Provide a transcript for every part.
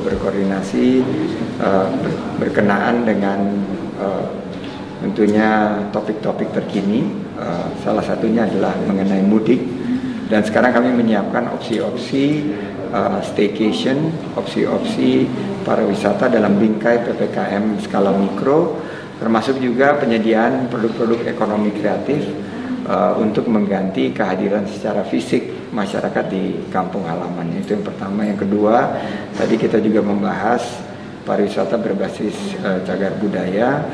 berkoordinasi berkenaan dengan tentunya topik-topik terkini. Salah satunya adalah mengenai mudik, dan sekarang kami menyiapkan opsi-opsi staycation, opsi-opsi pariwisata dalam bingkai PPKM skala mikro, termasuk juga penyediaan produk-produk ekonomi kreatif untuk mengganti kehadiran secara fisik masyarakat di kampung halaman. Itu yang pertama. Yang kedua, tadi kita juga membahas pariwisata berbasis cagar budaya,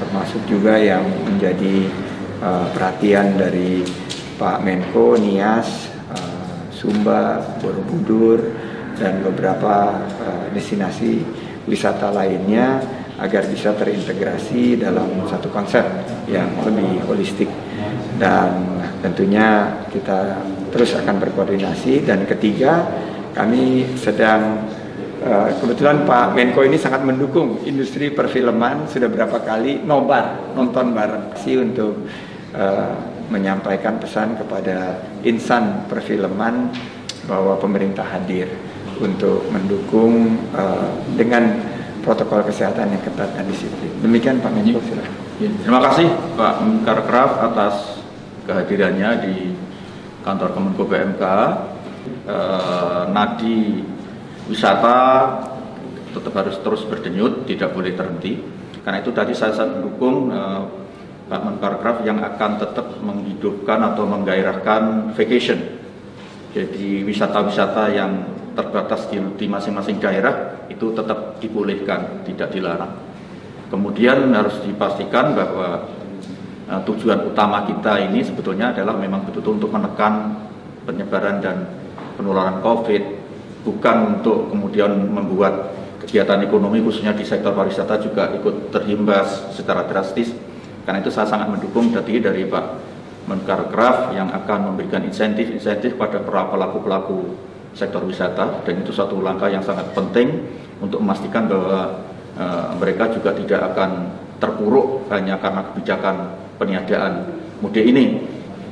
termasuk juga yang menjadi perhatian dari Pak Menko, Nias, Sumba, Borobudur, dan beberapa destinasi wisata lainnya agar bisa terintegrasi dalam satu konsep yang lebih holistik. Dan tentunya kita terus akan berkoordinasi. Dan ketiga, kami sedang kebetulan Pak Menko ini sangat mendukung industri perfilman, sudah berapa kali nobar, nonton bareng untuk menyampaikan pesan kepada insan perfilman bahwa pemerintah hadir untuk mendukung dengan protokol kesehatan yang ketat dan disiplin. Demikian Pak Menko, silakan. Terima kasih Pak Menkarkraf atas kehadirannya di kantor Kemenko PMK. Nadi wisata tetap harus terus berdenyut, tidak boleh terhenti. Karena itu tadi saya mendukung Pak Menkarkraf yang akan tetap menghidupkan atau menggairahkan vacation. Jadi wisata-wisata yang terbatas di masing-masing daerah itu tetap dibolehkan, tidak dilarang. Kemudian harus dipastikan bahwa tujuan utama kita ini sebetulnya adalah memang betul-betul untuk menekan penyebaran dan penularan COVID, bukan untuk kemudian membuat kegiatan ekonomi khususnya di sektor pariwisata juga ikut terhimbas secara drastis. Karena itu saya sangat mendukung dari Pak Menkarkraf yang akan memberikan insentif pada para pelaku-pelaku sektor wisata, dan itu satu langkah yang sangat penting untuk memastikan bahwa mereka juga tidak akan terpuruk hanya karena kebijakan peniadaan mudik ini.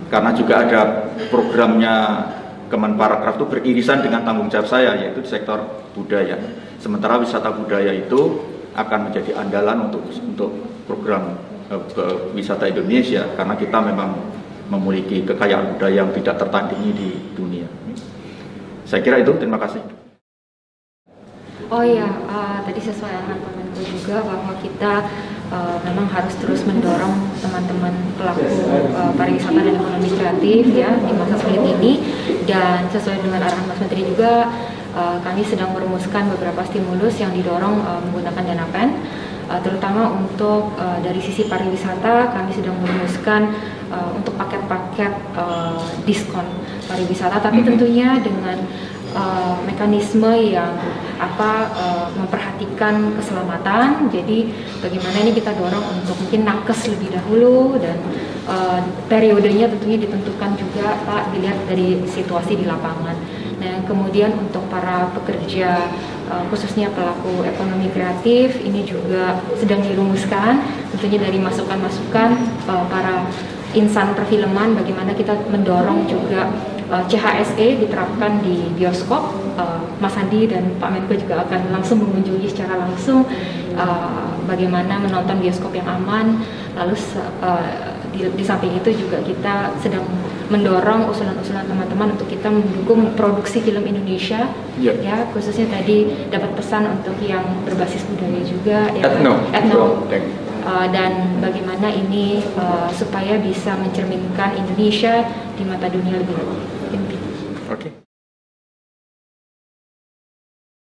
Karena juga ada programnya Kemenparekraf itu beririsan dengan tanggung jawab saya, yaitu di sektor budaya. Sementara wisata budaya itu akan menjadi andalan untuk program wisata Indonesia, karena kita memang memiliki kekayaan budaya yang tidak tertandingi di dunia. Saya kira itu, terima kasih. Oh iya, tadi sesuai arahan Pak Menko juga bahwa kita memang harus terus mendorong teman-teman pelaku pariwisata dan ekonomi kreatif ya di masa sulit ini, dan sesuai dengan arahan Mas Menteri juga kami sedang merumuskan beberapa stimulus yang didorong menggunakan dana PEN, terutama untuk dari sisi pariwisata. Kami sedang merumuskan untuk paket-paket diskon pariwisata, tapi tentunya dengan mekanisme yang memperhatikan keselamatan. Jadi bagaimana ini kita dorong untuk mungkin nakes lebih dahulu, dan periodenya tentunya ditentukan juga Pak, dilihat dari situasi di lapangan. Nah, kemudian untuk para pekerja khususnya pelaku ekonomi kreatif ini juga sedang dirumuskan, tentunya dari masukan-masukan para insan perfilman, bagaimana kita mendorong juga CHSE diterapkan di bioskop. Mas Andi dan Pak Menko juga akan langsung mengunjungi secara langsung bagaimana menonton bioskop yang aman. Lalu di samping itu juga kita sedang mendorong usulan-usulan teman-teman untuk kita mendukung produksi film Indonesia, ya khususnya tadi dapat pesan untuk yang berbasis budaya juga, ya, etno. Dan bagaimana ini supaya bisa mencerminkan Indonesia di mata dunia lebih. Oke.